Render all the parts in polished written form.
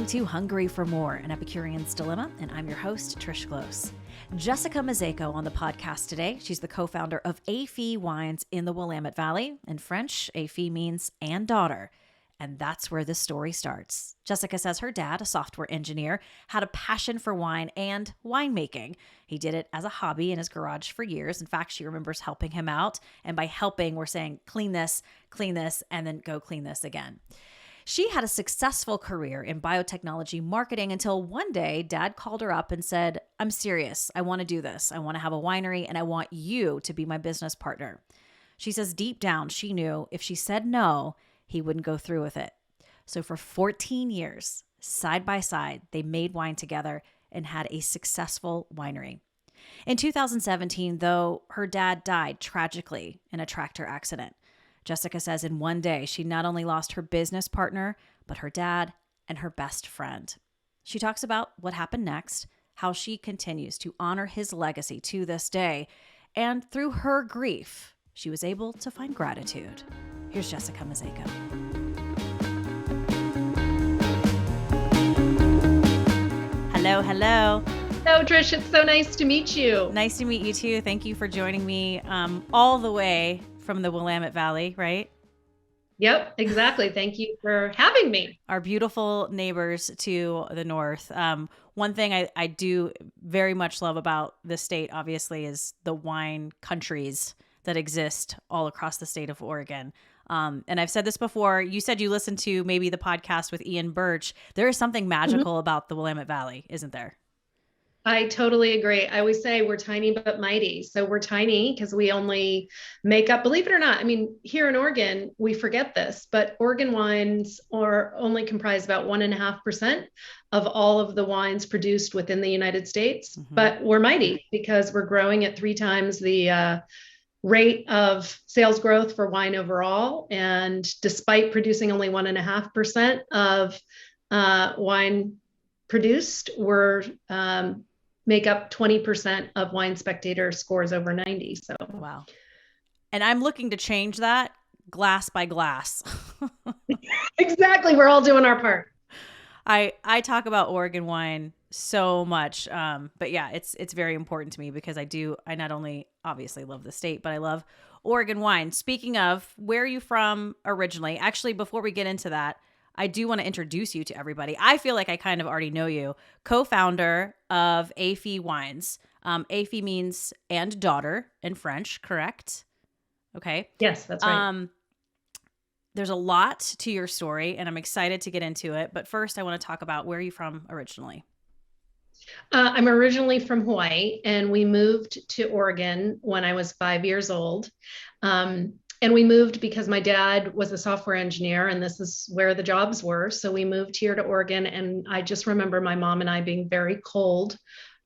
listening to Hungry for More, an Epicurean's Dilemma, and I'm your host, Trish Close. Jessica Mozeico on the podcast today. She's the co-founder of Et Fille Wines in the Willamette Valley. In French, Et Fille means and daughter. And that's where this story starts. Jessica says her dad, a software engineer, had a passion for wine and winemaking. He did it as a hobby in his garage for years. In fact, she remembers helping him out. And by helping, we're saying clean this, and then go clean this again. She had a successful career in biotechnology marketing until one day dad called her up and said, I'm serious. I want to do this. I want to have a winery and I want you to be my business partner. She says deep down, she knew if she said no, he wouldn't go through with it. So for 14 years, side by side, they made wine together and had a successful winery. In 2017, though, her dad died tragically in a tractor accident. Jessica says in one day, she not only lost her business partner, but her dad and her best friend. She talks about what happened next, how she continues to honor his legacy to this day, and through her grief, she was able to find gratitude. Here's Jessica Mozeico. Hello. Hello, Trish. It's so nice to meet you. Nice to meet you too. Thank you for joining me all the way from the Willamette Valley, right? Yep, exactly. Thank you for having me. Our beautiful neighbors to the north. One thing I do very much love about this state, obviously, is the wine countries that exist all across the state of Oregon. And I've said this before. You said you listened to maybe the podcast with Ian Birch. There is something magical about the Willamette Valley, isn't there? I totally agree. I always say we're tiny but mighty. So we're tiny because we only make up, believe it or not, I mean, here in Oregon, we forget this, but Oregon wines are only comprise about 1.5% of all of the wines produced within the United States. But we're mighty because we're growing at 3 times the rate of sales growth for wine overall. And despite producing only 1.5% of wine produced, we're make up 20% of Wine Spectator scores over 90. So wow. And I'm looking to change that glass by glass. Exactly. We're all doing our part. I talk about Oregon wine so much. But yeah, it's very important to me because I not only obviously love the state, but I love Oregon wine. Speaking of, where are you from originally? Actually, before we get into that, I do want to introduce you to everybody. I feel like I kind of already know you. Co-founder of Et Fille Wines. Et Fille means and daughter in French, correct? Okay. Yes, that's right. There's a lot to your story, and I'm excited to get into it. But first, I want to talk about where are you from originally? I'm originally from Hawaii, and we moved to Oregon when I was 5 years old. And we moved because my dad was a software engineer and this is where the jobs were. So we moved here to Oregon. And I just remember my mom and I being very cold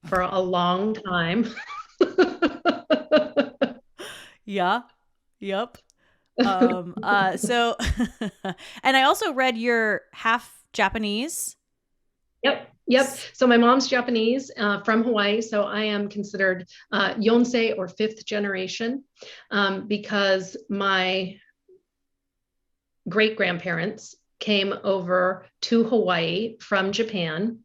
for a long time. Yeah. Yep. So, and I also read you're half Japanese. Yep. So my mom's Japanese from Hawaii. So I am considered Yonsei or 5th generation because my great-grandparents came over to Hawaii from Japan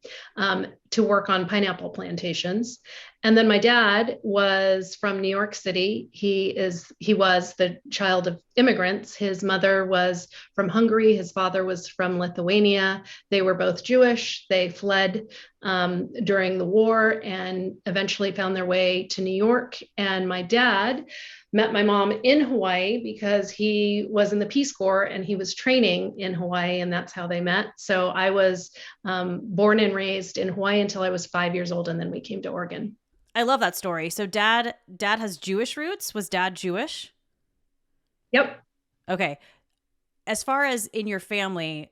to work on pineapple plantations. And then my dad was from New York City. He was the child of immigrants. His mother was from Hungary. His father was from Lithuania. They were both Jewish. They fled during the war and eventually found their way to New York. And my dad met my mom in Hawaii because he was in the Peace Corps and he was training in Hawaii, and that's how they met. So I was born and raised in Hawaii until I was 5 years old, and then we came to Oregon. I love that story. So dad has Jewish roots. Was dad Jewish? Yep. Okay. As far as in your family,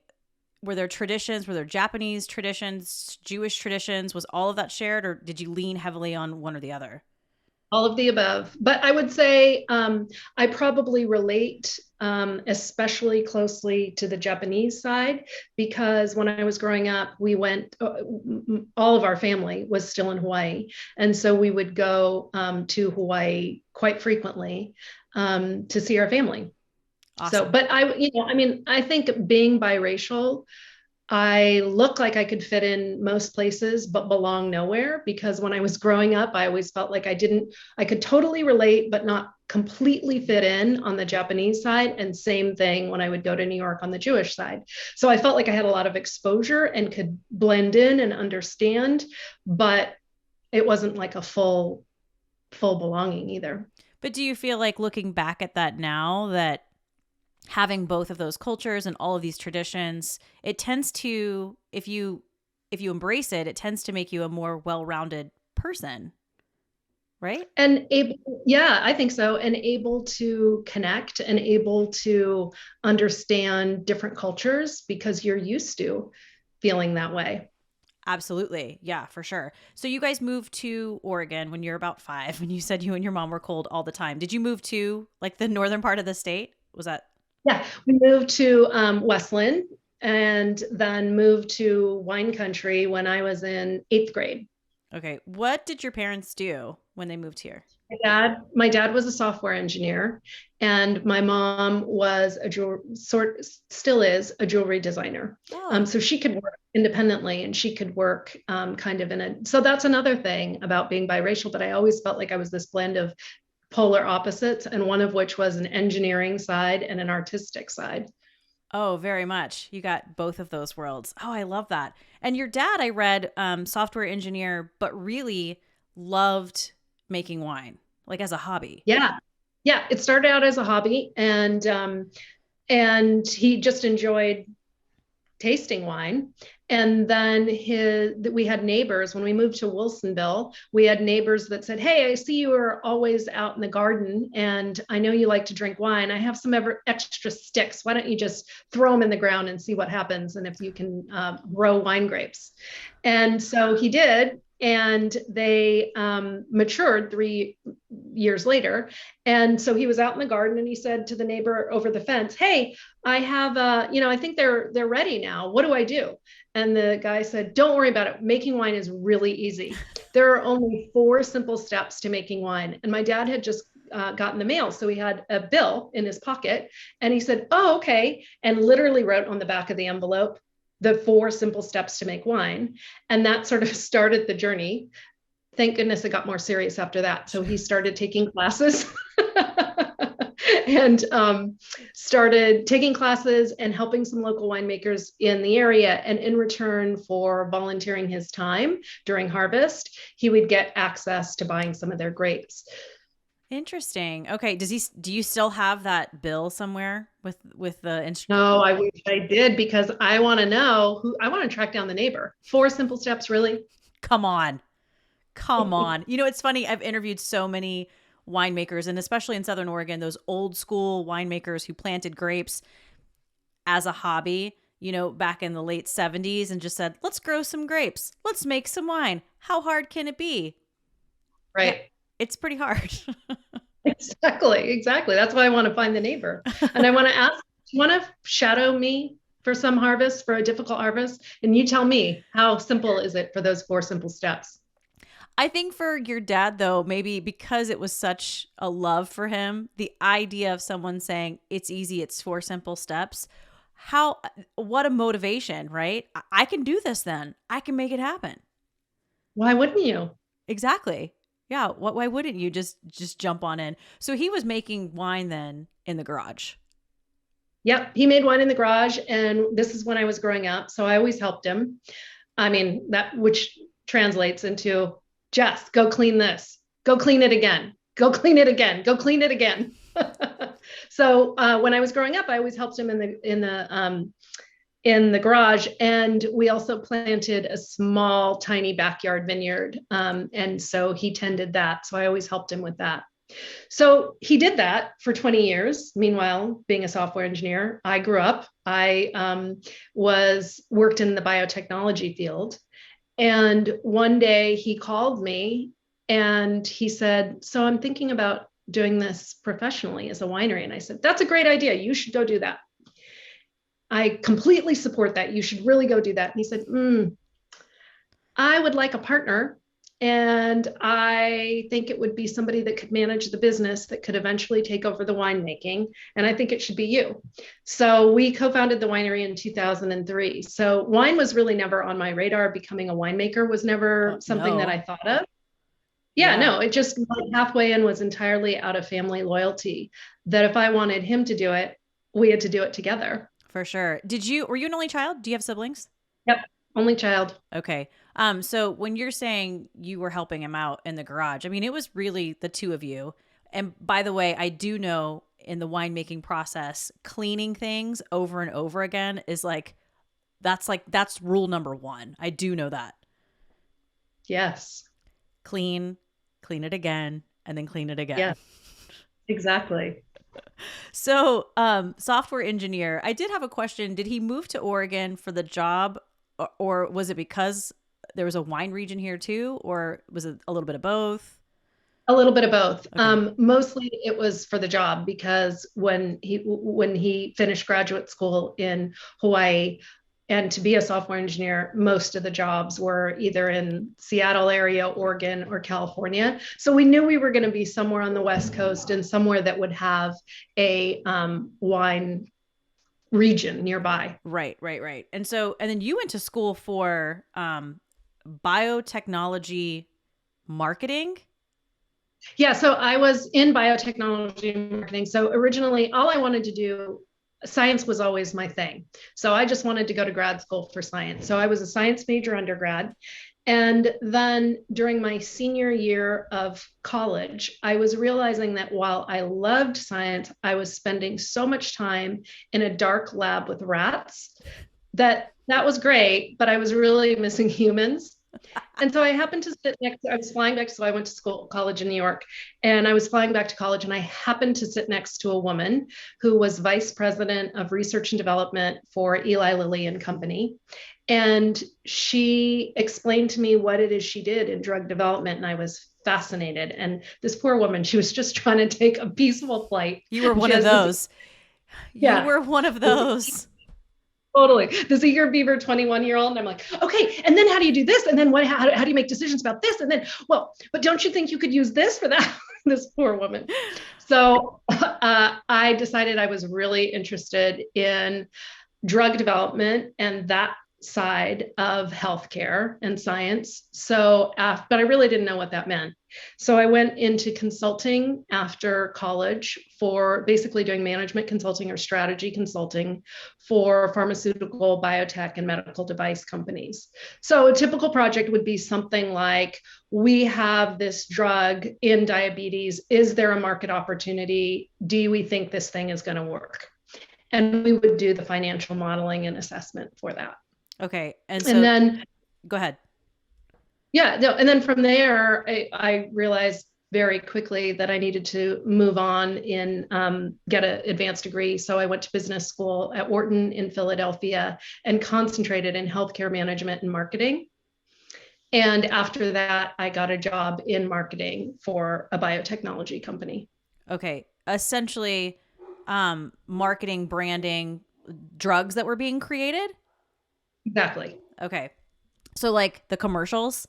were there traditions? Were there Japanese traditions, Jewish traditions? Was all of that shared, or did you lean heavily on one or the other? All of the above. But I would say I probably relate especially closely to the Japanese side, because when I was growing up, we went, all of our family was still in Hawaii. And so we would go to Hawaii quite frequently to see our family. Awesome. So, but I think being biracial, I look like I could fit in most places, but belong nowhere. Because when I was growing up, I always felt like I could totally relate, but not completely fit in on the Japanese side. And same thing when I would go to New York on the Jewish side. So I felt like I had a lot of exposure and could blend in and understand, but it wasn't like a full belonging either. But do you feel like looking back at that now that having both of those cultures and all of these traditions, it tends to, if you embrace it, it tends to make you a more well-rounded person, right? And able, yeah, I think so. And able to connect and able to understand different cultures because you're used to feeling that way. Absolutely. Yeah, for sure. So you guys moved to Oregon when you're about 5, and you said you and your mom were cold all the time. Did you move to like the northern part of the state? Was that Yeah, we moved to Westland and then moved to wine country when I was in eighth grade. okay? What did your parents do when they moved here? My dad was a software engineer, and my mom was still is a jewelry designer. Oh, So she could work independently, and she could work kind of in a. So that's another thing about being biracial. But I always felt like I was this blend of polar opposites, and one of which was an engineering side and an artistic side. oh, very much. You got both of those worlds. Oh, I love that. And your dad, I read, software engineer, but really loved making wine, like as a hobby. Yeah, yeah. It started out as a hobby, and he just enjoyed tasting wine. And then we had neighbors when we moved to Wilsonville. We had neighbors that said, "Hey, I see you are always out in the garden, and I know you like to drink wine. I have some extra sticks. Why don't you just throw them in the ground and see what happens, and if you can grow wine grapes?" And so he did, and they matured 3 years later. And so he was out in the garden, and he said to the neighbor over the fence, "Hey, I have I think they're ready now. What do I do?" And the guy said, "Don't worry about it. Making wine is really easy. There are only 4 simple steps to making wine." And my dad had just gotten the mail, so he had a bill in his pocket, and he said, "Oh, okay," and literally wrote on the back of the envelope the 4 simple steps to make wine. And that sort of started the journey. Thank goodness it got more serious after that. So he started taking classes and started taking classes and helping some local winemakers in the area. And in return for volunteering his time during harvest, he would get access to buying some of their grapes. Interesting. Okay. Do you still have that bill somewhere with the instrument? No, I wish I did, because I want to know I want to track down the neighbor. 4 simple steps, really? Come on. Come on. You know, it's funny. I've interviewed so many winemakers, and especially in Southern Oregon, those old school winemakers who planted grapes as a hobby, back in the late 70s and just said, let's grow some grapes. Let's make some wine. How hard can it be? Yeah, Right. it's pretty hard. Exactly. That's why I want to find the neighbor. And I want to ask, do you want to shadow me for some harvest, for a difficult harvest? And you tell me, how simple is it for those 4 simple steps? I think for your dad, though, maybe because it was such a love for him, the idea of someone saying it's easy, it's 4 simple steps. What a motivation, right? I can do this then. I can make it happen. Why wouldn't you? Exactly. Yeah. Why wouldn't you just jump on in? So he was making wine then in the garage. Yep. He made wine in the garage. And this is when I was growing up. So I always helped him. I mean, that which translates into, "Jess, go clean this. Go clean it again. Go clean it again. Go clean it again." So when I was growing up, I always helped him in the garage, and we also planted a small, tiny backyard vineyard, and so he tended that. So I always helped him with that. So he did that for 20 years. Meanwhile, being a software engineer, I grew up. I worked in the biotechnology field. And one day he called me and he said, "So I'm thinking about doing this professionally as a winery." And I said, "That's a great idea. You should go do that. I completely support that. You should really go do that." And he said, "I would like a partner, And I think it would be somebody that could manage the business that could eventually take over the winemaking. And I think it should be you. So we co-founded the winery in 2003. So wine was really never on my radar. Becoming a winemaker was never something that No. I thought of. Yeah, Yeah, no, it just halfway in was entirely out of family loyalty that if I wanted him to do it, we had to do it together. for sure. Were you an only child? Do you have siblings? Yep. Only child. Okay. So when you're saying you were helping him out in the garage, I mean, it was really the two of you. And by the way, I do know in the winemaking process, cleaning things over and over again is that's rule number one. I do know that. Yes. Clean, clean it again, and then clean it again. Yeah, exactly. So, software engineer, I did have a question. Did he move to Oregon for the job, or was it because there was a wine region here too, or was it a little bit of both? A little bit of both. Okay. Mostly it was for the job because when he finished graduate school in Hawaii, and to be a software engineer, most of the jobs were either in Seattle area, Oregon, or California. So we knew we were going to be somewhere on the West Coast and somewhere that would have a wine region nearby. Right, right, right. And then you went to school for biotechnology marketing. Yeah, so I was in biotechnology marketing. So originally, all I wanted to do, science was always my thing. So I just wanted to go to grad school for science. So I was a science major undergrad. And then during my senior year of college, I was realizing that while I loved science, I was spending so much time in a dark lab with rats that was great, but I was really missing humans. And so I happened to sit next, I was flying back. So I went to college in New York, and I was flying back to college, and I happened to sit next to a woman who was vice president of research and development for Eli Lilly and Company. And she explained to me what it is she did in drug development. And I was fascinated. And this poor woman, she was just trying to take a peaceful flight. You were one of those. You Yeah. were one of those. Totally. This eager beaver 21-year-old. And I'm like, okay, and then how do you do this? And then how do you make decisions about this? And then, well, but don't you think you could use this for that? This poor woman. So I decided I was really interested in drug development and that side of healthcare and science. So, but I really didn't know what that meant. So I went into consulting after college for basically doing management consulting or strategy consulting for pharmaceutical, biotech, and medical device companies. So a typical project would be something like, we have this drug in diabetes. Is there a market opportunity? Do we think this thing is going to work? And we would do the financial modeling and assessment for that. Okay. And then go ahead. Yeah, no, and then from there, I realized very quickly that I needed to move on and get an advanced degree. So I went to business school at Wharton in Philadelphia and concentrated in healthcare management and marketing. And after that, I got a job in marketing for a biotechnology company. Okay. Essentially, marketing, branding, drugs that were being created. Exactly. Okay. So like the commercials?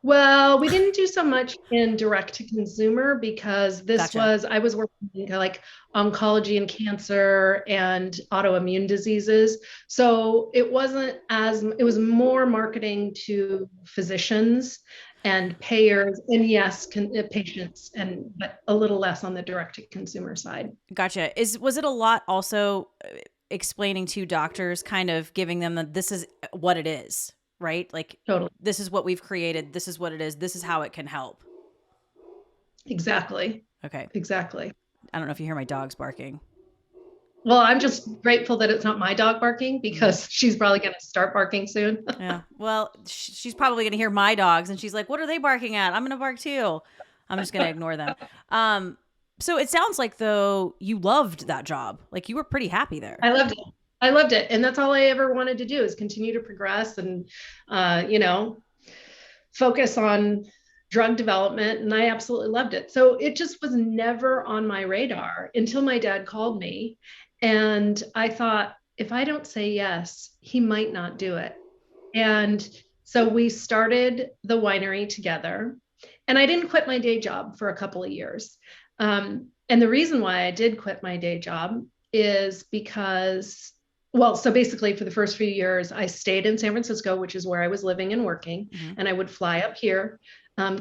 Well, we didn't do so much in direct to consumer because I was working in like oncology and cancer and autoimmune diseases. So it was more marketing to physicians and payers and yes, patients, but a little less on the direct to consumer side. Gotcha. Was it a lot also explaining to doctors, kind of giving them that this is what it is, right? Like, Totally. This is what we've created. This is what it is. This is how it can help. Exactly. Okay. Exactly. I don't know if you hear my dogs barking. Well, I'm just grateful that it's not my dog barking because she's probably going to start barking soon. Yeah. Well, she's probably going to hear my dogs and she's like, what are they barking at? I'm going to bark too. I'm just going to ignore them. So it sounds like, though, you loved that job. Like you were pretty happy there. I loved it. I loved it. And that's all I ever wanted to do is continue to progress and, focus on drug development. And I absolutely loved it. So it just was never on my radar until my dad called me. And I thought, if I don't say yes, he might not do it. And So we started the winery together, and I didn't quit my day job for a couple of years. And the reason why I did quit my day job is because, well, so basically for the first few years, I stayed in San Francisco, which is where I was living and working, and I would fly up here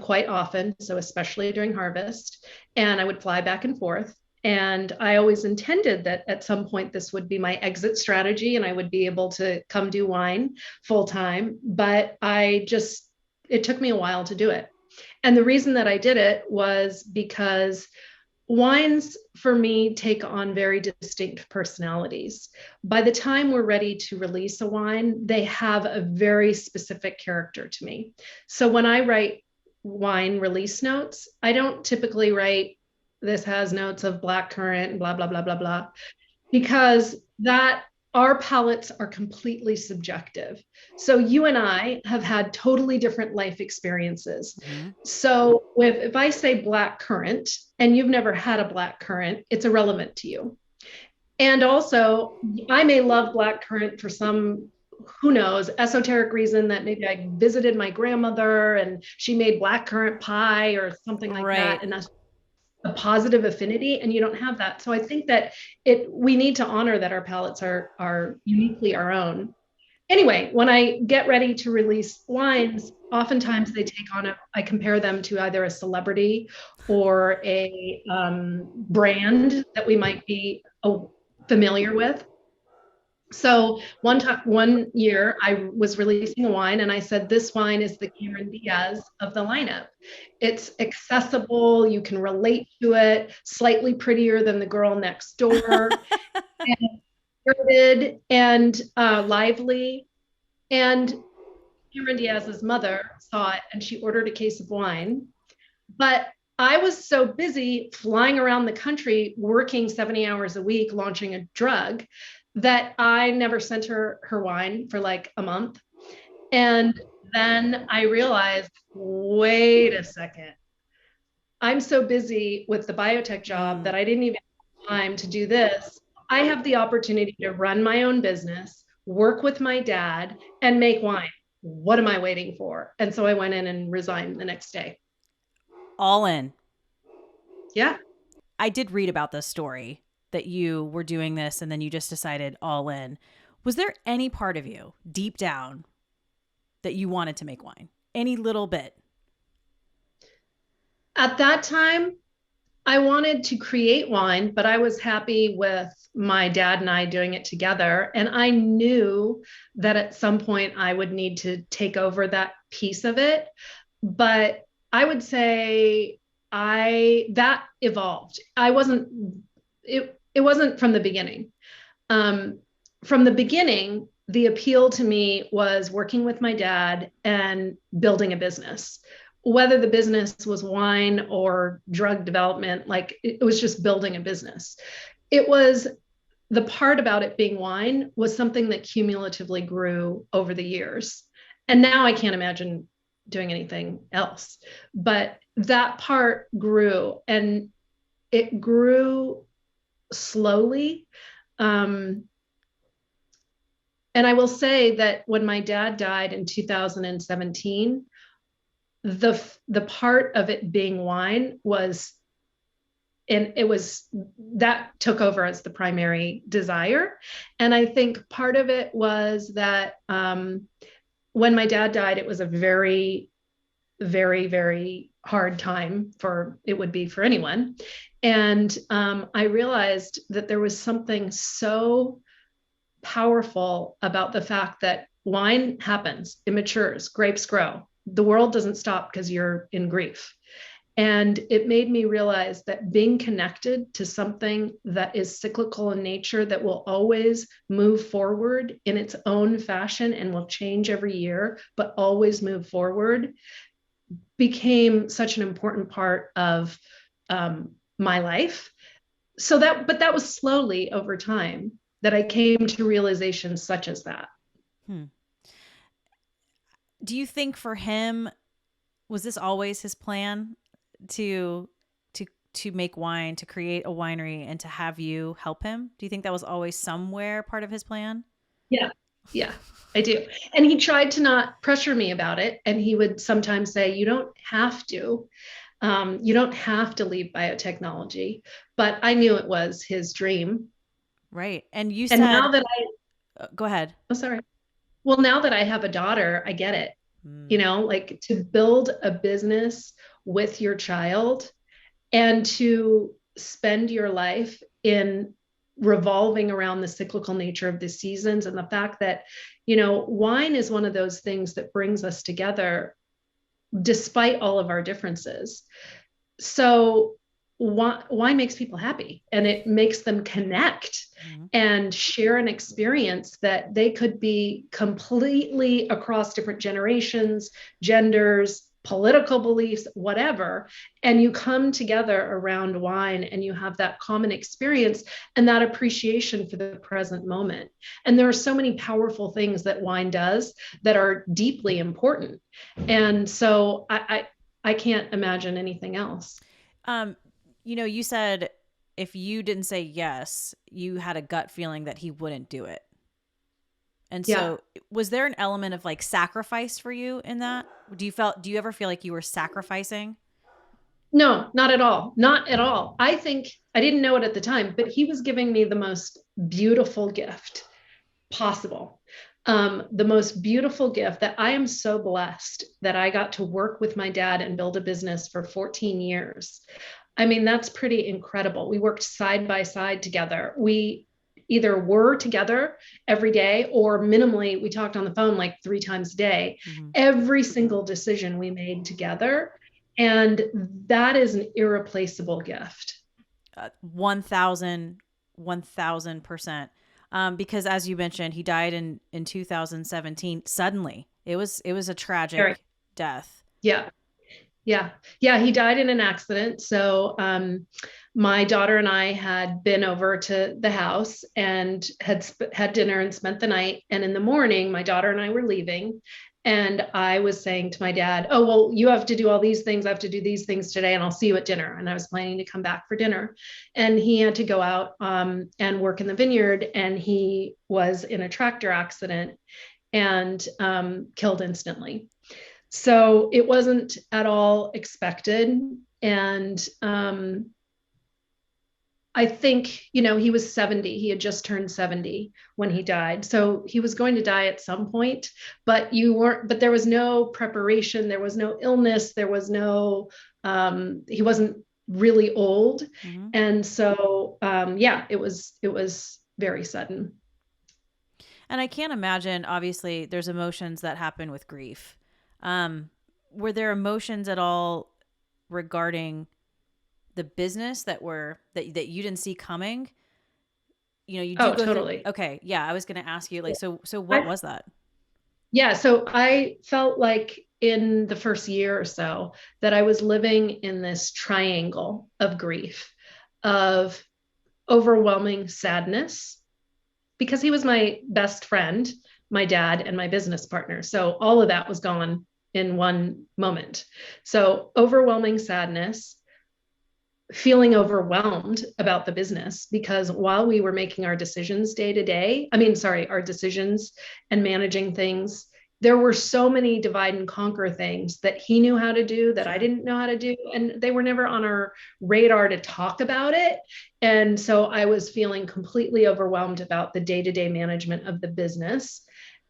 quite often, so especially during harvest, and I would fly back and forth. And I always intended that at some point this would be my exit strategy and I would be able to come do wine full time. But it took me a while to do it. And the reason that I did it was because wines for me take on very distinct personalities. By the time we're ready to release a wine, they have a very specific character to me. So when I write wine release notes, I don't typically write this has notes of black currant and blah blah blah blah blah, because that our palates are completely subjective. So you and I have had totally different life experiences. So if I say black currant and you've never had a black currant, it's irrelevant to you. And also, I may love black currant for some, who knows, esoteric reason that maybe I visited my grandmother and she made black currant pie or something like that. And that's a positive affinity, and you don't have that. So I think that we need to honor that our palates are uniquely our own. Anyway, when I get ready to release wines, oftentimes they take on I compare them to either a celebrity or a brand that we might be familiar with. So one year I was releasing a wine and I said, this wine is the Cameron Diaz of the lineup. It's accessible. You can relate to it, slightly prettier than the girl next door, and spirited and lively. And Cameron Diaz's mother saw it and she ordered a case of wine. But I was so busy flying around the country, working 70 hours a week, launching a drug, that I never sent her wine for like a month. And then I realized, wait a second, I'm so busy with the biotech job that I didn't even have time to do this. I have the opportunity to run my own business, work with my dad, and make wine. What am I waiting for? And so I went in and resigned the next day. All in. Yeah. I did read about this story that you were doing this and then you just decided all in. Was there any part of you deep down that you wanted to make wine? Any little bit? At that time, I wanted to create wine, but I was happy with my dad and I doing it together. And I knew that at some point I would need to take over that piece of it. But I would say that evolved. It wasn't from the beginning. From the beginning, the appeal to me was working with my dad and building a business. Whether the business was wine or drug development, like it was just building a business. It was the part about it being wine was something that cumulatively grew over the years. And now I can't imagine doing anything else. But that part grew and it grew slowly. And I will say that when my dad died in 2017, the part of it being wine was, and it was, that took over as the primary desire. And I think part of it was that when my dad died, it was a very, very, very hard time it would be for anyone. And I realized that there was something so powerful about the fact that wine happens, it matures, grapes grow. The world doesn't stop because you're in grief. And it made me realize that being connected to something that is cyclical in nature, that will always move forward in its own fashion and will change every year, but always move forward, became such an important part of my life. But that was slowly over time that I came to realizations such as that. Do you think for him, was this always his plan to make wine, to create a winery and to have you help him? Do you think that was always somewhere part of his plan? Yeah. Yeah, I do. And he tried to not pressure me about it. And he would sometimes say, you don't have to. You don't have to leave biotechnology. But I knew it was his dream. Right. And you And said, now that go ahead. oh, sorry. Well, now that I have a daughter, I get it. Mm, Like to build a business with your child and to spend your life in revolving around the cyclical nature of the seasons and the fact that, wine is one of those things that brings us together despite all of our differences. So wine makes people happy and it makes them connect mhm. and share an experience that they could be completely across different generations, genders, political beliefs, whatever. And you come together around wine and you have that common experience and that appreciation for the present moment. And there are so many powerful things that wine does that are deeply important. And so I can't imagine anything else. Um, you said if you didn't say yes, you had a gut feeling that he wouldn't do it. And Yeah. so was there an element of like sacrifice for you in that? Do you ever feel like you were sacrificing? No, not at all. Not at all. I think I didn't know it at the time, but he was giving me the most beautiful gift possible. The most beautiful gift that I am so blessed that I got to work with my dad and build a business for 14 years. I mean, that's pretty incredible. We worked side by side together. We either were together every day or minimally, we talked on the phone like 3 times a day. Mm-hmm. Every single decision we made together. And that is an irreplaceable gift. 1000%. Because as you mentioned, he died in 2017 suddenly. It was a Very, tragic death. yeah. Yeah. Yeah. He died in an accident. So, my daughter and I had been over to the house and had dinner and spent the night. And in the morning, my daughter and I were leaving. And I was saying to my dad, oh, well, you have to do all these things. I have to do these things today, and I'll see you at dinner. And I was planning to come back for dinner. And he had to go out and work in the vineyard. And he was in a tractor accident and killed instantly. So it wasn't at all expected. And I think, he was 70. He had just turned 70 when he died. So he was going to die at some point, but there was no preparation. There was no illness. There was no, he wasn't really old. Mm-hmm. And so, yeah, it was very sudden. And I can't imagine, obviously, there's emotions that happen with grief. Um, were there emotions at all regarding the business that you didn't see coming? You do Oh, go through. totally. Okay, yeah, I was going to ask you like, so what I was that? Yeah, so I felt like in the first year or so that I was living in this triangle of grief, of overwhelming sadness, because he was my best friend, my dad, and my business partner. So all of that was gone in one moment. So overwhelming sadness, feeling overwhelmed about the business because while we were making our decisions day to day, our decisions and managing things, there were so many divide and conquer things that he knew how to do that I Sure. didn't know how to do. And they were never on our radar to talk about it. And so I was feeling completely overwhelmed about the day to day management of the business.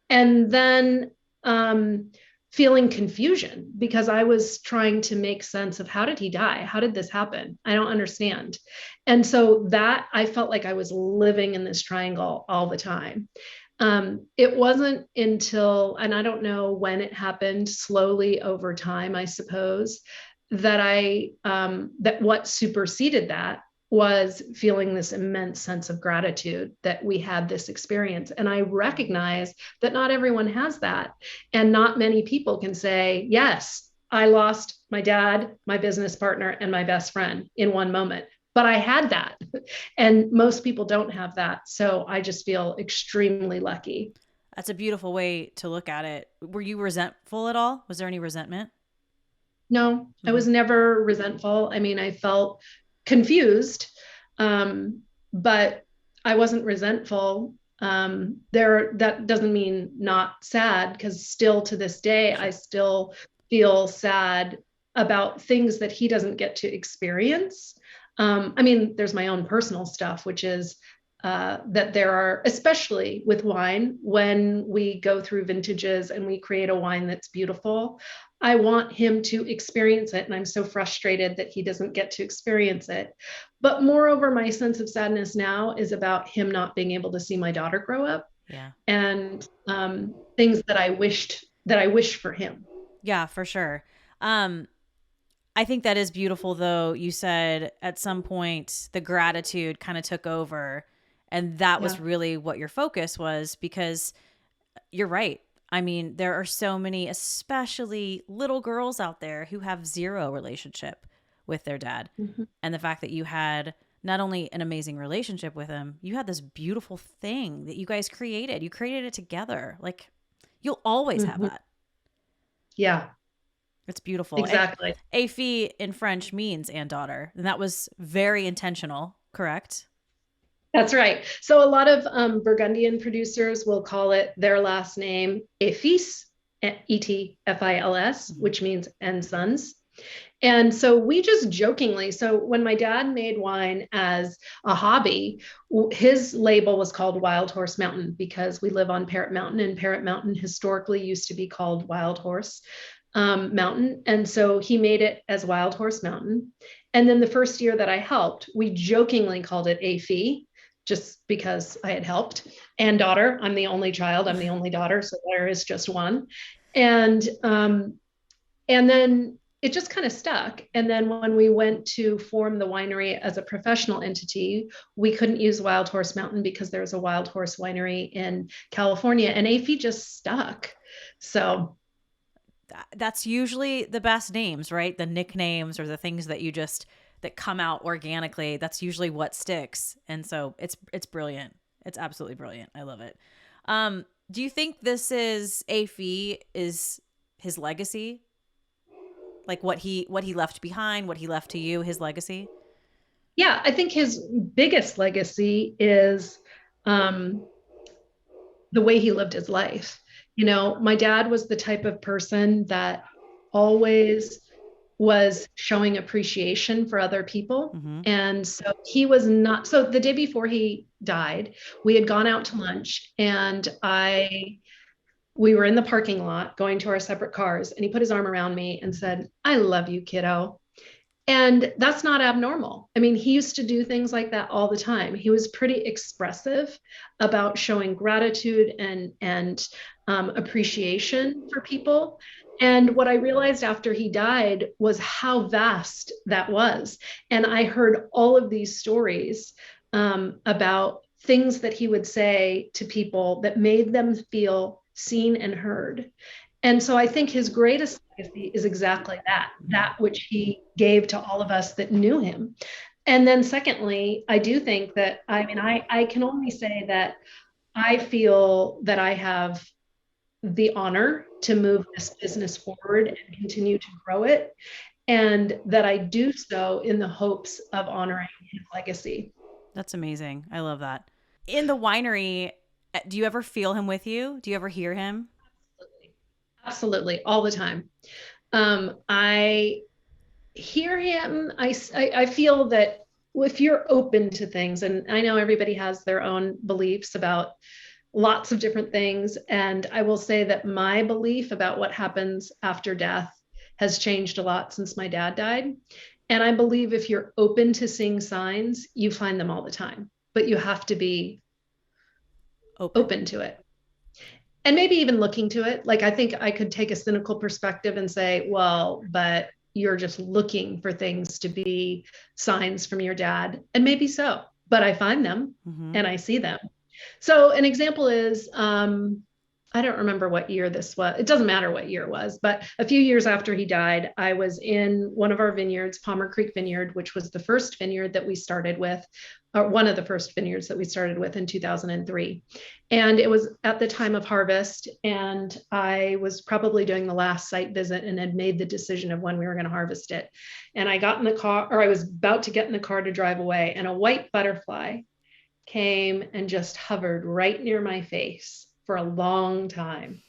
And then, feeling confusion because I was trying to make sense of how did he die? How did this happen? I don't understand. And so that I felt like I was living in this triangle all the time. It wasn't until, and I don't know when it happened, slowly over time, I suppose, that what superseded that was feeling this immense sense of gratitude that we had this experience. And I recognize that not everyone has that. And not many people can say, yes, I lost my dad, my business partner, and my best friend in one moment. But I had that. And most people don't have that. So I just feel extremely lucky. That's a beautiful way to look at it. Were you resentful at all? Was there any resentment? No, I Mm-hmm. was never resentful. I felt confused, but I wasn't resentful. that doesn't mean not sad, because still to this day, I still feel sad about things that he doesn't get to experience. I mean, there's my own personal stuff, which is that there are, especially with wine, when we go through vintages and we create a wine that's beautiful, I want him to experience it. And I'm so frustrated that he doesn't get to experience it. But moreover, my sense of sadness now is about him not being able to see my daughter grow up. Yeah. And things that I wish for him. Yeah, for sure. I think that is beautiful, though. You said at some point the gratitude kind of took over, and that was really what your focus was, because you're right. I mean, there are so many, especially little girls out there, who have zero relationship with their dad. Mm-hmm. And the fact that you had not only an amazing relationship with him, you had this beautiful thing that you guys created. You created it together. Like, you'll always have that. Yeah. It's beautiful. Exactly. And Et Fille in French means and daughter. And that was very intentional, correct? That's right. So a lot of Burgundian producers will call it their last name Et Fils, E-T-F-I-L-S, which means and sons. And so we just jokingly, so when my dad made wine as a hobby, his label was called Wild Horse Mountain, because we live on Parrot Mountain, and Parrot Mountain historically used to be called Wild Horse Mountain. And so he made it as Wild Horse Mountain. And then the first year that I helped, we jokingly called it Et Fille, just because I had helped, and daughter. I'm the only child. I'm the only daughter. So there is just one. And then it just kind of stuck. And then when we went to form the winery as a professional entity, we couldn't use Wild Horse Mountain because there's a Wild Horse winery in California, and Et Fille just stuck. So that's usually the best names, right? The nicknames or the things that you just that come out organically. That's usually what sticks. And so it's brilliant. It's absolutely brilliant. I love it. Do you think this is Et Fille is his legacy? Like what he left behind, what he left to you, his legacy? Yeah, I think his biggest legacy is the way he lived his life. You know, my dad was the type of person that always was showing appreciation for other people. Mm-hmm. And so he was not, so the day before he died, we had gone out to lunch, and we were in the parking lot going to our separate cars, and he put his arm around me and said, "I love you, kiddo." And that's not abnormal. I mean, he used to do things like that all the time. He was pretty expressive about showing gratitude and appreciation for people. And what I realized after he died was how vast that was. And I heard all of these stories about things that he would say to people that made them feel seen and heard. And so I think his greatest legacy is exactly that which he gave to all of us that knew him. And then secondly, I do think that, I mean, I can only say that I feel that I have the honor to move this business forward and continue to grow it, and that I do so in the hopes of honoring his legacy. That's amazing. I love that. In the winery, do you ever feel him with you? Do you ever hear him? Absolutely, all the time. I hear him. I feel that if you're open to things, and I know everybody has their own beliefs about lots of different things, and I will say that my belief about what happens after death has changed a lot since my dad died. And I believe if you're open to seeing signs, you find them all the time, but you have to be open to it. And maybe even looking to it. Like, I think I could take a cynical perspective and say, well, but you're just looking for things to be signs from your dad. And maybe so, but I find them and I see them. So an example is, I don't remember what year this was. It doesn't matter what year it was, but a few years after he died, I was in one of our vineyards, Palmer Creek Vineyard, which was the first vineyard that we started with, or one of the first vineyards that we started with in 2003. And it was at the time of harvest, and I was probably doing the last site visit and had made the decision of when we were going to harvest it. And I got in the car, or I was about to get in the car to drive away, and a white butterfly came and just hovered right near my face for a long time.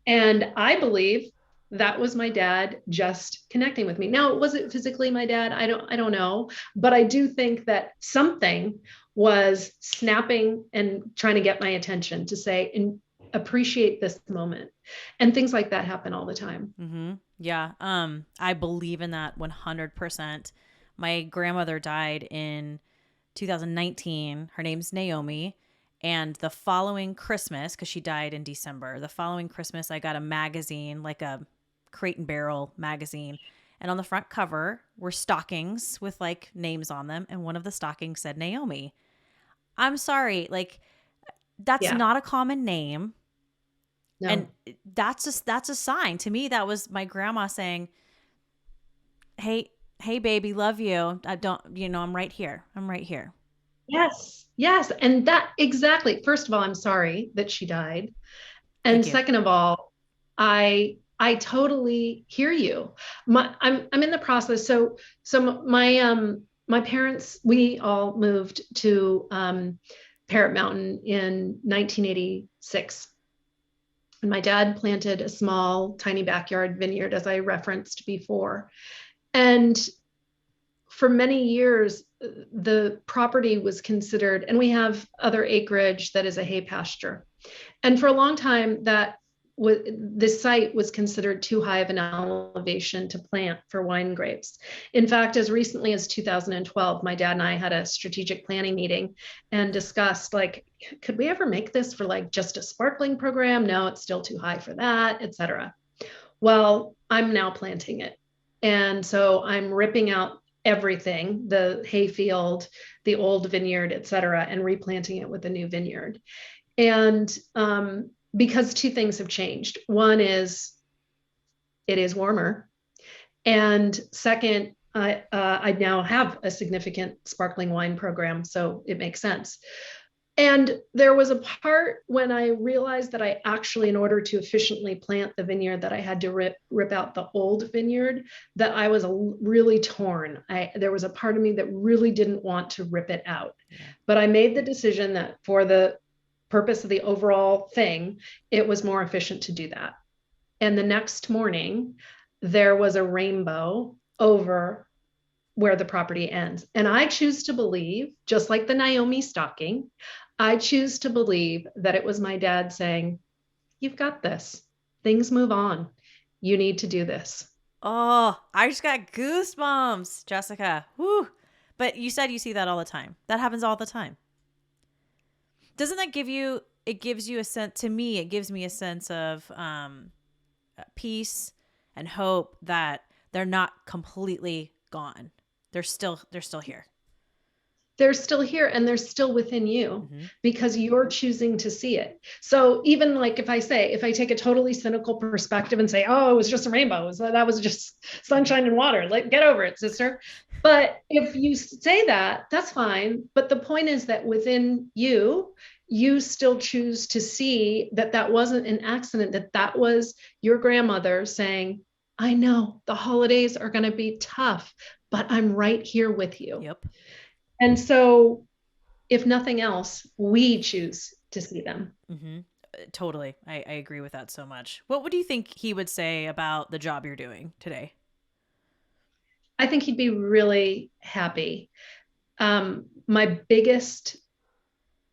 And I believe that was my dad just connecting with me. Now, was it physically my dad? I don't know, but I do think that something was snapping and trying to get my attention to say and appreciate this moment. And things like that happen all the time. Mm-hmm. Yeah. I believe in that 100%. My grandmother died in 2019. Her name's Naomi. And the following Christmas, because she died in December, the following Christmas, I got a magazine, like a Crate and Barrel magazine. And on the front cover were stockings with like names on them. And one of the stockings said Naomi. I'm sorry. Like, that's Yeah. not a common name. And No. that's a sign. To me, that was my grandma saying, hey baby, love you. I don't, I'm right here. I'm right here. Yes. Yes. And that exactly. First of all, I'm sorry that she died. And Thank you. second of all, I totally hear you. I'm in the process. So my parents, we all moved to Parrot Mountain in 1986. And my dad planted a small, tiny backyard vineyard, as I referenced before. And for many years, the property was considered, and we have other acreage that is a hay pasture. And for a long time, this site was considered too high of an elevation to plant for wine grapes. In fact, as recently as 2012, my dad and I had a strategic planning meeting and discussed, like, could we ever make this for like just a sparkling program? No, it's still too high for that, et cetera. Well, I'm now planting it. And so I'm ripping out everything, the hayfield, the old vineyard, et cetera, and replanting it with a new vineyard. And because two things have changed. One is it is warmer. And second, I now have a significant sparkling wine program, so it makes sense. And there was a part when I realized that I actually, in order to efficiently plant the vineyard, that I had to rip out the old vineyard, that I was really torn. There was a part of me that really didn't want to rip it out. Yeah. But I made the decision that for the purpose of the overall thing, it was more efficient to do that. And the next morning, there was a rainbow over where the property ends. And I choose to believe, just like the Naomi stocking, I choose to believe that it was my dad saying, you've got this. Things move on. You need to do this. Oh, I just got goosebumps, Jessica. Whew. But you said you see that all the time. That happens all the time. Doesn't that it gives you a sense, to me, it gives me a sense of peace and hope that they're not completely gone. They're still here. They're still here and they're still within you because you're choosing to see it. So even like if I take a totally cynical perspective and say, oh, it was just a rainbow, that was just sunshine and water, like, get over it, sister. But if you say that, that's fine. But the point is that within you, you still choose to see that that wasn't an accident, that was your grandmother saying, I know the holidays are going to be tough, but I'm right here with you. Yep. And so, if nothing else, we choose to see them. Mm-hmm. Totally. I agree with that so much. What do you think he would say about the job you're doing today? I think he'd be really happy. My biggest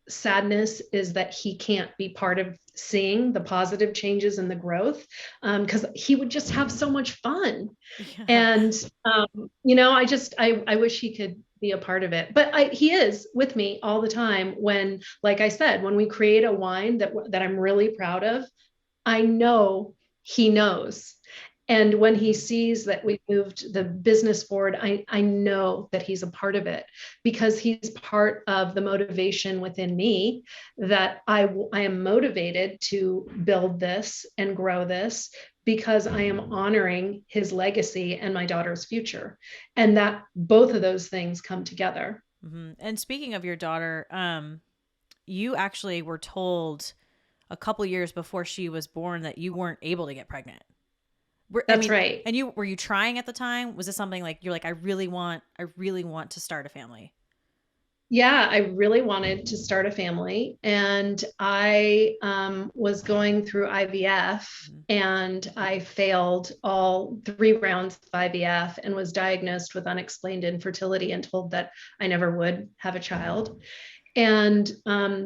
sadness is that he can't be part of seeing the positive changes and the growth, because he would just have so much fun. Yeah. And, I wish he could be a part of it, but he is with me all the time when, like I said, when we create a wine that I'm really proud of, I know he knows. And when he sees that we moved the business forward, I know that he's a part of it because he's part of the motivation within me that I am motivated to build this and grow this because I am honoring his legacy and my daughter's future. And that both of those things come together. Mm-hmm. And speaking of your daughter, you actually were told a couple years before she was born that you weren't able to get pregnant. That's right. And were you trying at the time? Was this something like you're like, I really want to start a family? Yeah, I really wanted to start a family, and I was going through IVF, Mhm. and I failed all 3 rounds of IVF and was diagnosed with unexplained infertility and told that I never would have a child. And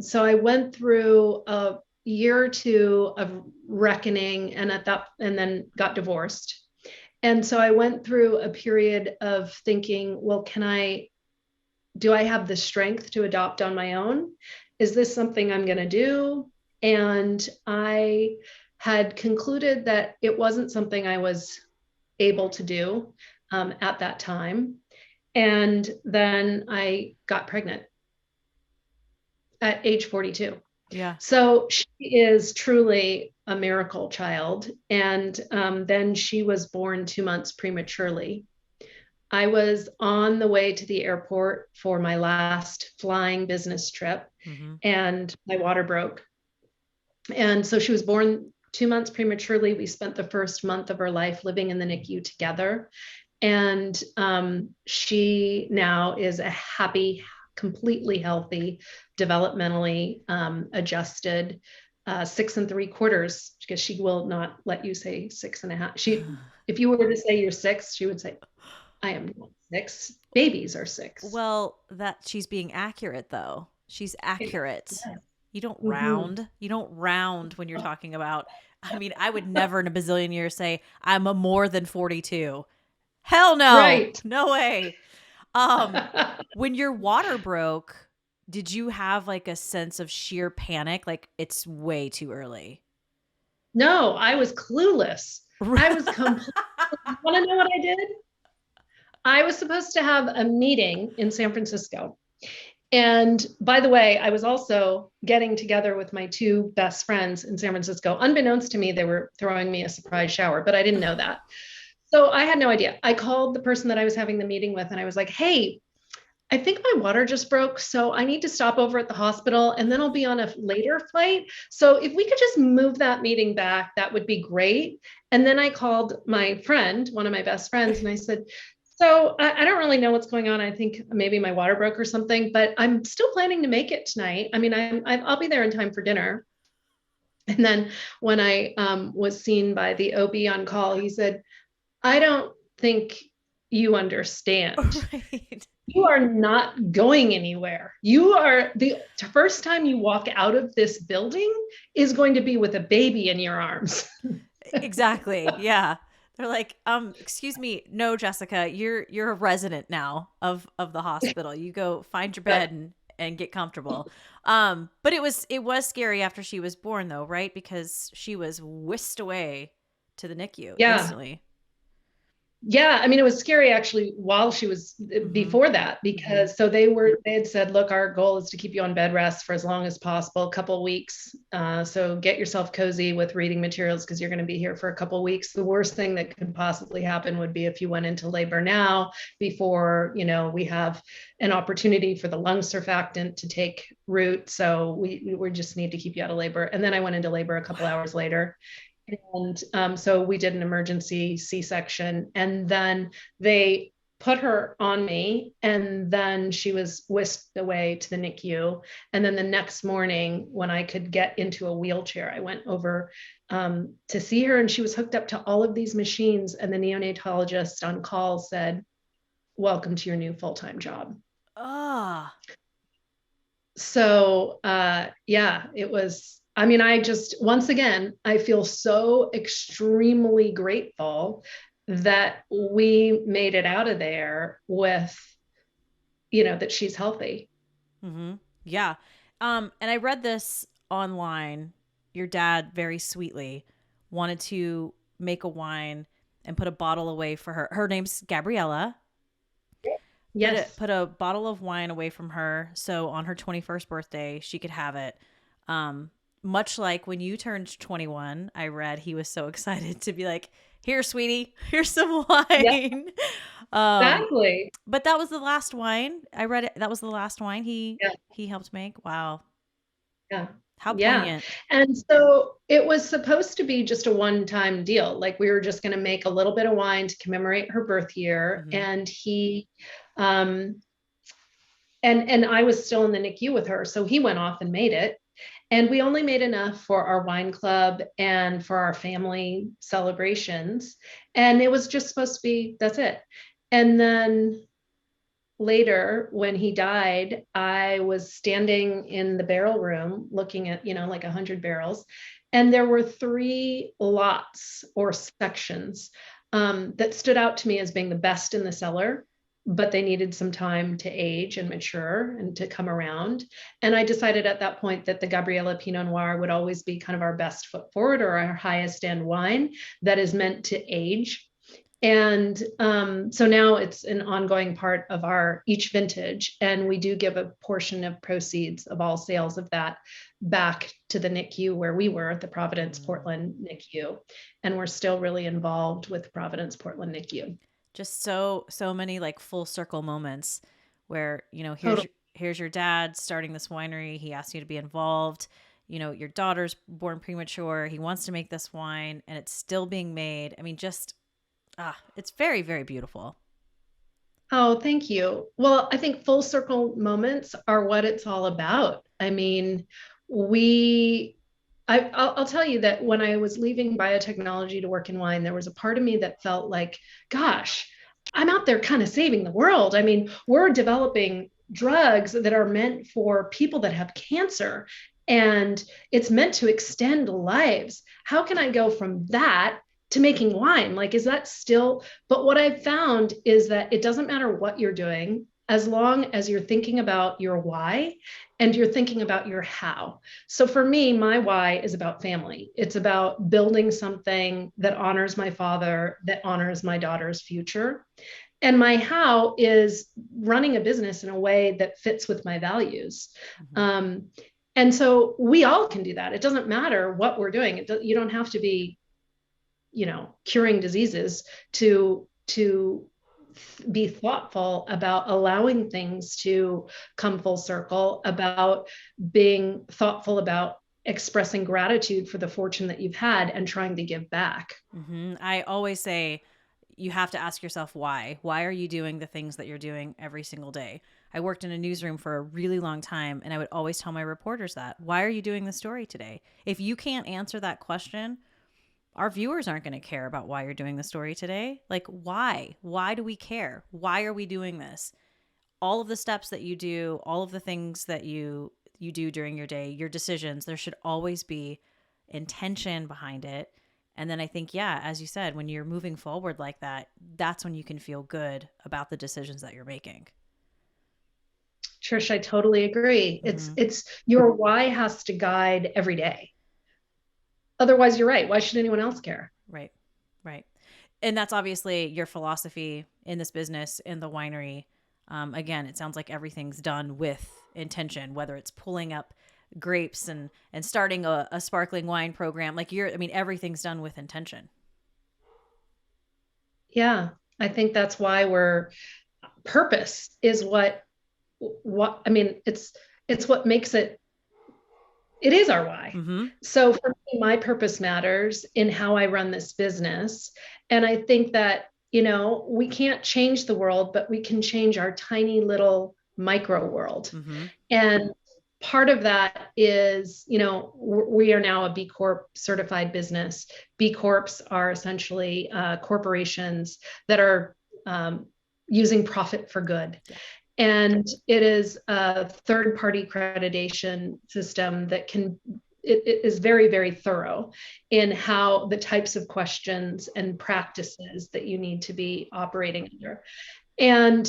so I went through a year or two of reckoning, and then got divorced. And so I went through a period of thinking, well, do I have the strength to adopt on my own? Is this something I'm going to do? And I had concluded that it wasn't something I was able to do at that time. And then I got pregnant at age 42. Yeah. So she is truly a miracle child. And then she was born 2 months prematurely. I was on the way to the airport for my last flying business trip, Mm-hmm. and my water broke. And so she was born 2 months prematurely. We spent the first month of her life living in the NICU together. And she now is a happy, completely healthy, developmentally adjusted 6 3/4, because she will not let you say 6 1/2. If you were to say you're 6, she would say, I am not 6. Babies are 6. Well, that she's being accurate though. She's accurate. Yeah. You don't Mm-hmm. round. You don't round when you're talking about. I mean, I would never in a bazillion years say I'm a more than 42. Hell no. Right. No way. Um when your water broke, did you have like a sense of sheer panic like it's way too early? No, I was clueless. I was completely, want to know what I did? I was supposed to have a meeting in San Francisco. And by the way, I was also getting together with my 2 best friends in San Francisco. Unbeknownst to me, they were throwing me a surprise shower, but I didn't know that. So I had no idea. I called the person that I was having the meeting with, and I was like, hey, I think my water just broke. So I need to stop over at the hospital, and then I'll be on a later flight. So if we could just move that meeting back, that would be great. And then I called my friend, one of my best friends, and I said, so I don't really know what's going on. I think maybe my water broke or something, but I'm still planning to make it tonight. I mean, I'll be there in time for dinner. And then when I was seen by the OB on call, he said, I don't think you understand. Right. You are not going anywhere. You are the first time you walk out of this building is going to be with a baby in your arms. Exactly. Yeah. They're like, excuse me, no, Jessica, you're a resident now of the hospital. You go find your bed and get comfortable. But it was scary after she was born though, right? Because she was whisked away to the NICU Yeah. instantly. Yeah, I mean, it was scary actually while she was Mm-hmm. before that, because so they had said, look, our goal is to keep you on bed rest for as long as possible, a couple of weeks. So get yourself cozy with reading materials because you're going to be here for a couple of weeks. The worst thing that could possibly happen would be if you went into labor now before, we have an opportunity for the lung surfactant to take root. So we just need to keep you out of labor. And then I went into labor a couple hours later. And so we did an emergency C-section, and then they put her on me, and then she was whisked away to the NICU. And then the next morning, when I could get into a wheelchair, I went over to see her, and she was hooked up to all of these machines. And the neonatologist on call said, welcome to your new full-time job. Ah. So yeah, it was, I mean, once again, I feel so extremely grateful that we made it out of there with, that she's healthy. Mm-hmm. Yeah. And I read this online. Your dad very sweetly wanted to make a wine and put a bottle away for her. Her name's Gabriella. Put a Yes. put a bottle of wine away from her so on her 21st birthday she could have it. Much like when you turned 21, I read he was so excited to be like, "Here, sweetie, here's some Yeah, wine." um, exactly. but that was the last wine. I read it. That was the last wine Yeah. he helped make. Wow. Yeah. How Yeah. poignant. And so it was supposed to be just a one-time deal. Like we were just going to make a little bit of wine to commemorate her birth year. Hmm. And um, and I was still in the NICU with her. So he went off and made it. And we only made enough for our wine club and for our family celebrations. And it was just supposed to be, that's it. And then later, when he died, I was standing in the barrel room looking at, like 100 barrels. And there were 3 lots or sections that stood out to me as being the best in the cellar, but they needed some time to age and mature and to come around. And I decided at that point that the Gabriella Pinot Noir would always be kind of our best foot forward or our highest end wine that is meant to age. And so now it's an ongoing part of our each vintage. And we do give a portion of proceeds of all sales of that back to the NICU where we were at the Providence Portland NICU. And we're still really involved with Providence Portland NICU. Just so many like full circle moments where, Totally. here's your dad starting this winery. He asked you to be involved. Your daughter's born premature. He wants to make this wine and it's still being made. I mean, just, it's very, very beautiful. Oh, thank you. Well, I think full circle moments are what it's all about. I mean, I'll tell you that when I was leaving biotechnology to work in wine, there was a part of me that felt like, gosh, I'm out there kind of saving the world. I mean, we're developing drugs that are meant for people that have cancer, and it's meant to extend lives. How can I go from that to making wine? Like, is that still? But what I've found is that it doesn't matter what you're doing, as long as you're thinking about your why and you're thinking about your how. So for me, my why is about family. It's about building something that honors my father, that honors my daughter's future. And my how is running a business in a way that fits with my values. Mm-hmm. And so we all can do that. It doesn't matter what we're doing. You don't have to be, curing diseases to be thoughtful about allowing things to come full circle, about being thoughtful about expressing gratitude for the fortune that you've had and trying to give back. Mm-hmm. I always say you have to ask yourself why. Why are you doing the things that you're doing every single day? I worked in a newsroom for a really long time, and I would always tell my reporters that. Why are you doing the story today? If you can't answer that question, our viewers aren't going to care about why you're doing the story today. Like, why? Why do we care? Why are we doing this? All of the steps that you do, all of the things that you do during your day, your decisions, there should always be intention behind it. And then I think, yeah, as you said, when you're moving forward like that, that's when you can feel good about the decisions that you're making. Trish, I totally agree. Mm-hmm. It's your why has to guide every day. Otherwise, you're right. Why should anyone else care? Right. And that's obviously your philosophy in this business, in the winery. Again, it sounds like everything's done with intention, whether it's pulling up grapes and starting a sparkling wine program. Like everything's done with intention. Yeah, I think that's why purpose is what it's what makes it is our why. Mm-hmm. So for me, my purpose matters in how I run this business. And I think that, we can't change the world, but we can change our tiny little micro world. Mm-hmm. And part of that is, we are now a B Corp certified business. B Corps are essentially corporations that are using profit for good. Yeah. And it is a third-party accreditation system that it is very, very thorough in how the types of questions and practices that you need to be operating under. And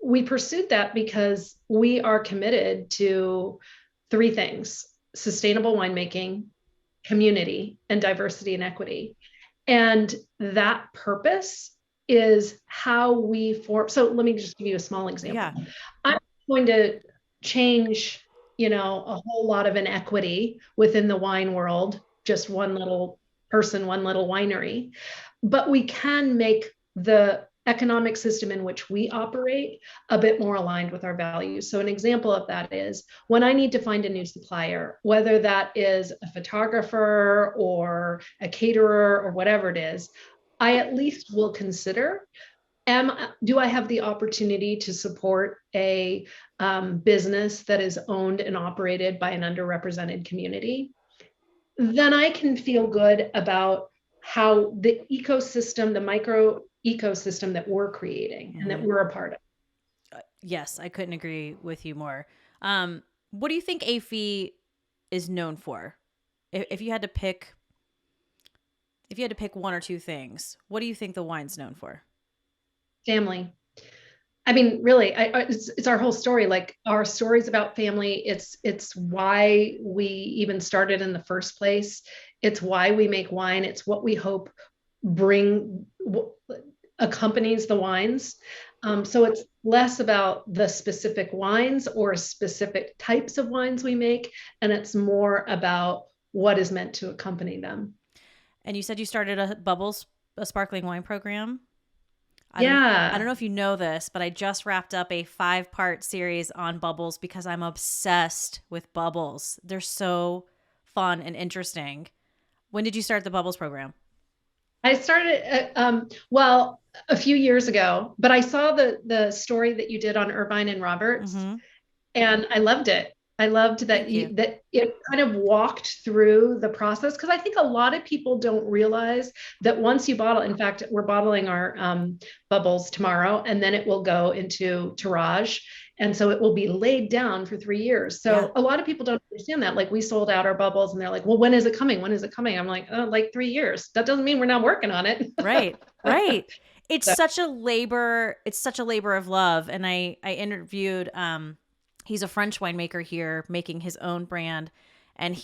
we pursued that because we are committed to 3 things: sustainable winemaking, community, and diversity and equity. And that purpose is how we form. So let me just give you a small example. Yeah. I'm going to change, a whole lot of inequity within the wine world, just one little person, one little winery, but we can make the economic system in which we operate a bit more aligned with our values. So an example of that is when I need to find a new supplier, whether that is a photographer or a caterer or whatever it is, I at least will consider Do I have the opportunity to support a business that is owned and operated by an underrepresented community? Then I can feel good about how the ecosystem, the micro ecosystem that we're creating and that we're a part of. Yes, I couldn't agree with you more. What do you think Et Fille is known for? If you had to pick, one or two things, what do you think the wine's known for? Family. I mean, really, it's our whole story. Like our story's about family. It's why we even started in the first place. It's why we make wine. It's what we hope bring accompanies the wines. So it's less about the specific wines or specific types of wines we make, and it's more about what is meant to accompany them. And you said you started a sparkling wine program. I Yeah. don't know if you know this, but I just wrapped up a 5-part series on bubbles because I'm obsessed with bubbles. They're so fun and interesting. When did you start the bubbles program? I started, well, a few years ago, but I saw the story that you did on Irvine and Roberts, and I loved it. I loved that that it kind of walked through the process, because I think a lot of people don't realize that once you bottle, in fact, we're bottling our bubbles tomorrow, and then it will go into tirage. And so it will be laid down for 3 years. So a lot of people don't understand that. Like we sold out our bubbles and they're like, well, when is it coming? When is it coming? I'm like, oh, like 3 years. That doesn't mean we're not working on it. Right. It's such a labor. It's such a labor of love. And I interviewed, he's a French winemaker here making his own brand, and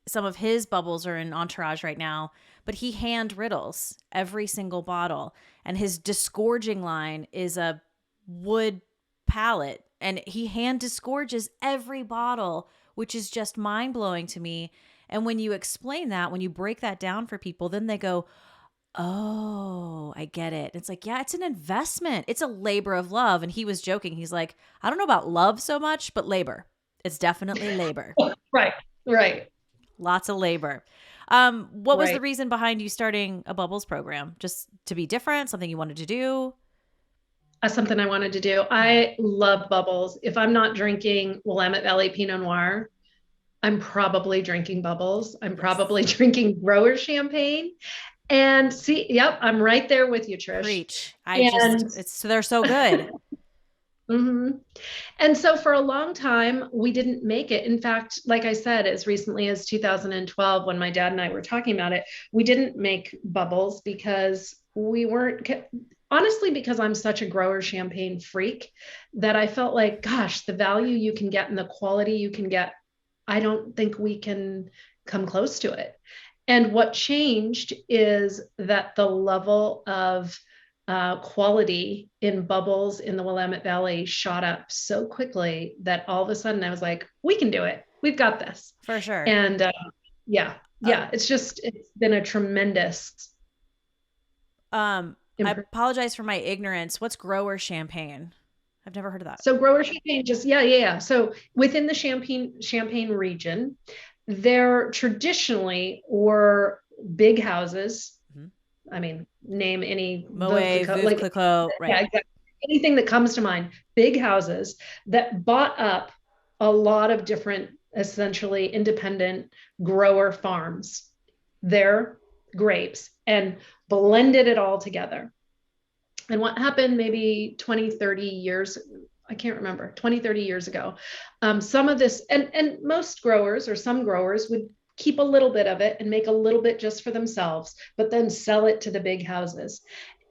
some of his bubbles are in Entourage right now, but he hand riddles every single bottle, and his disgorging line is a wood palette, and he hand disgorges every bottle, which is just mind-blowing to me. And when you explain that, when you break that down for people, then they go, oh, I get it. It's like, yeah, it's an investment. It's a labor of love. And he was joking. He's like, I don't know about love so much, but labor. It's definitely labor. Right. Lots of labor. What was the reason behind you starting a bubbles program? Just to be different, something you wanted to do? Something I wanted to do. I love bubbles. If I'm not drinking Willamette Valley Pinot Noir, I'm probably drinking bubbles. I'm probably drinking grower champagne. And see, yep, I'm right there with you, Trish. Preach. They're so good. And so for a long time, we didn't make it. In fact, like I said, as recently as 2012, when my dad and I were talking about it, we didn't make bubbles because we weren't, honestly, because I'm such a grower champagne freak that I felt like, gosh, the value you can get and the quality you can get, I don't think we can come close to it. And what changed is that the level of quality in bubbles in the Willamette Valley shot up so quickly that all of a sudden I was like, we can do it. We've got this. For sure. And it's been a tremendous. I apologize for my ignorance. What's grower champagne? I've never heard of that. So grower champagne, yeah. So within the Champagne region, there traditionally were big houses. I mean, name any Moet, Veuve Clicquot, right? Yeah, exactly. Anything that comes to mind. Big houses that bought up a lot of different, essentially independent grower farms, their grapes, and blended it all together. And what happened maybe 20, 30 years, I can't remember, 20, 30 years ago, some of this, and most growers or some growers would keep a little bit of it and make a little bit just for themselves, but then sell it to the big houses.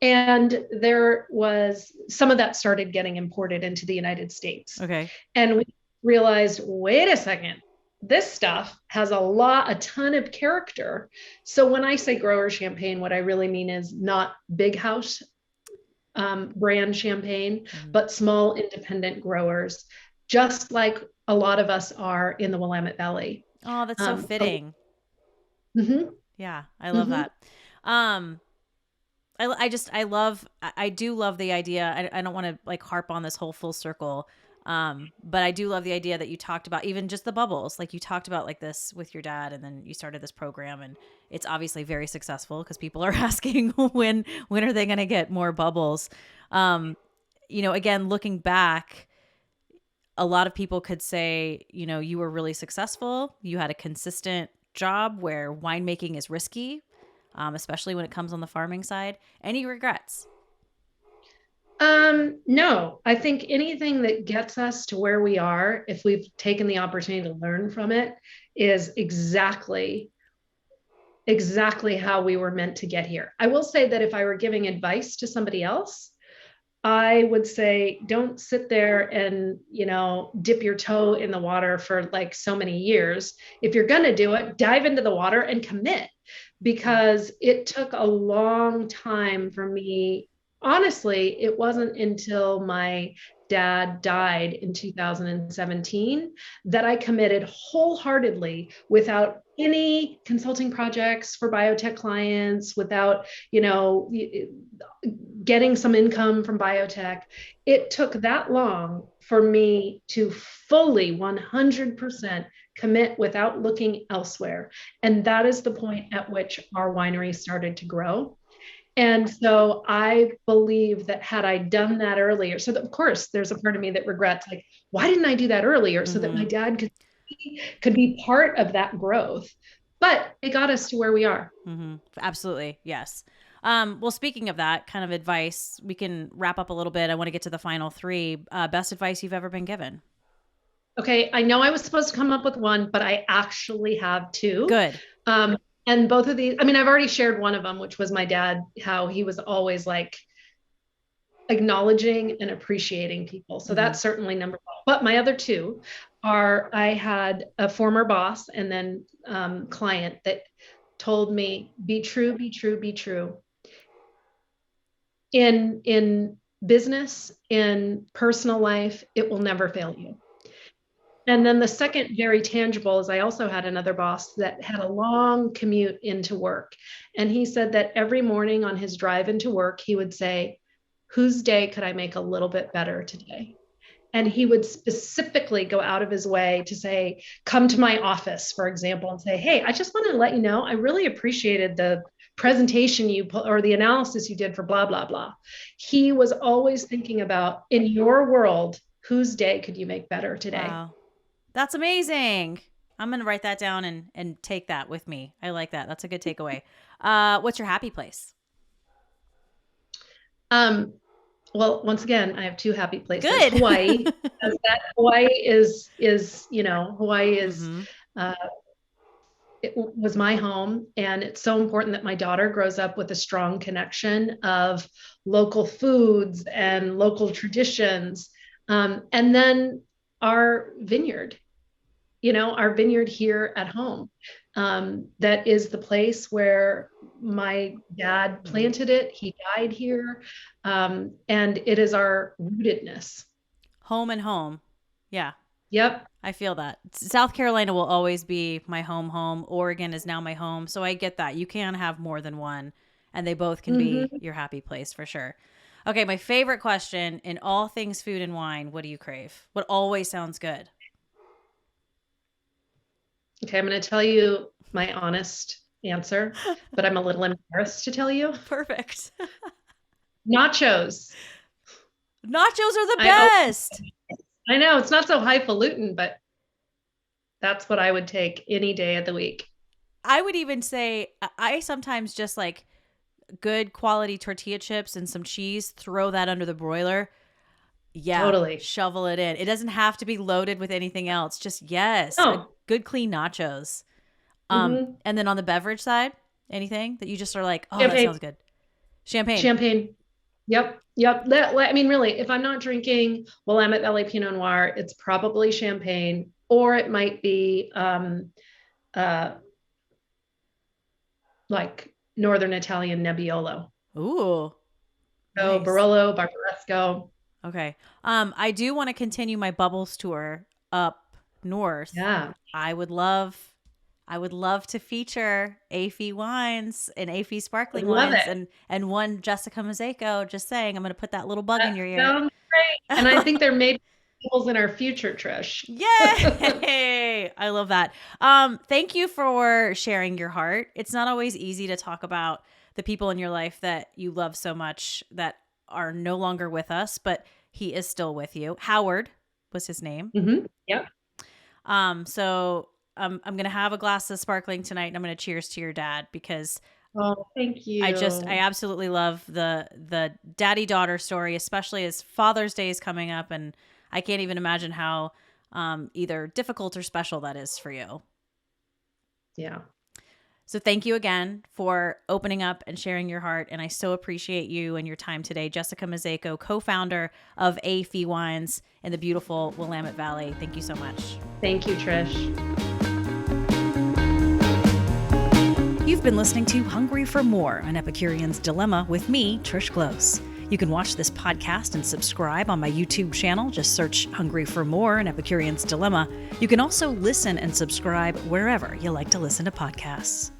And there was some of that started getting imported into the United States. Okay. And we realized, wait a second, this stuff has a ton of character. So when I say grower champagne, what I really mean is not big house brand champagne, but small independent growers, just like a lot of us are in the Willamette Valley. Oh, that's so fitting. Yeah, I love that. I do love the idea. I don't want to like harp on this whole full circle But I do love the idea that you talked about even just the bubbles. Like you talked about like this with your dad, and then you started this program, and it's obviously very successful because people are asking when are they going to get more bubbles. Again, looking back, a lot of people could say, you were really successful. You had a consistent job where winemaking is risky, especially when it comes on the farming side. Any regrets? No, I think anything that gets us to where we are, if we've taken the opportunity to learn from it, is exactly how we were meant to get here. I will say that if I were giving advice to somebody else, I would say don't sit there and, dip your toe in the water for like so many years. If you're going to do it, dive into the water and commit, because it took a long time for me. Honestly, it wasn't until my dad died in 2017 that I committed wholeheartedly without any consulting projects for biotech clients, without, getting some income from biotech. It took that long for me to fully 100% commit without looking elsewhere. And that is the point at which our winery started to grow. And so I believe that had I done that earlier, so that, of course, there's a part of me that regrets, like, why didn't I do that earlier so that my dad could be part of that growth? But it got us to where we are. Absolutely. Yes. Well, speaking of that kind of advice, we can wrap up a little bit. I want to get to the final three. Best advice you've ever been given. Okay, I know I was supposed to come up with one, but I actually have two. Good. And both of these, I mean, I've already shared one of them, which was my dad, how he was always like acknowledging and appreciating people. So that's certainly number one. But my other two are, I had a former boss and then client that told me, be true, be true, be true. In business, in personal life, it will never fail you. And then the second very tangible is I also had another boss that had a long commute into work. And he said that every morning on his drive into work, he would say, whose day could I make a little bit better today? And he would specifically go out of his way to say, come to my office, for example, and say, hey, I just want to let you know, I really appreciated the presentation you put or the analysis you did for blah, blah, blah. He was always thinking about, in your world, whose day could you make better today? Wow. That's amazing. I'm going to write that down and take that with me. I like that. That's a good takeaway. What's your happy place? Well, once again, I have two happy places. Good. Hawaii, because that Hawaii is Hawaii is it was my home, and it's so important that my daughter grows up with a strong connection of local foods and local traditions, and then our vineyard. Our vineyard here at home. That is the place where my dad planted it. He died here. And it is our rootedness. Home and home. Yeah. Yep. I feel that. South Carolina will always be my home. Oregon is now my home. So I get that. You can have more than one, and they both can be your happy place for sure. Okay. My favorite question in all things food and wine. What do you crave? What always sounds good? Okay, I'm going to tell you my honest answer, but I'm a little embarrassed to tell you. Perfect. Nachos. Nachos are the best. I know it's not so highfalutin, but that's what I would take any day of the week. I would even say I sometimes just like good quality tortilla chips and some cheese, throw that under the broiler. Yeah, totally. Shovel it in. It doesn't have to be loaded with anything else. Just good clean nachos. And then on the beverage side, anything that you just are like, oh, Champagne. That sounds good. Champagne. Yep. I mean, really, if I'm not drinking Willamette Valley Pinot Noir, it's probably champagne, or it might be like Northern Italian Nebbiolo. Ooh. So nice. Barolo, Barbaresco. Okay. I do want to continue my bubbles tour up north. Yeah. I would love to feature Et Fille Wines and Et Fille Sparkling Wines and one Jessica Mozeico. Just saying, I'm going to put that little bug in your ear. Sounds great. And I think there may be people's in our future, Trish. Yay! I love that. Thank you for sharing your heart. It's not always easy to talk about the people in your life that you love so much that are no longer with us, but he is still with you. Howard was his name. Mm-hmm. Yep. So I'm gonna have a glass of sparkling tonight, and I'm gonna cheers to your dad because Oh, thank you. I absolutely love the daddy-daughter story, especially as Father's Day is coming up, and I can't even imagine how either difficult or special that is for you. Yeah. So thank you again for opening up and sharing your heart, and I so appreciate you and your time today. Jessica Mozeico, co-founder of Et Fille Wines in the beautiful Willamette Valley. Thank you so much. Thank you, Trish. You've been listening to Hungry for More, an Epicurean's Dilemma with me, Trish Close. You can watch this podcast and subscribe on my YouTube channel. Just search Hungry for More, an Epicurean's Dilemma. You can also listen and subscribe wherever you like to listen to podcasts.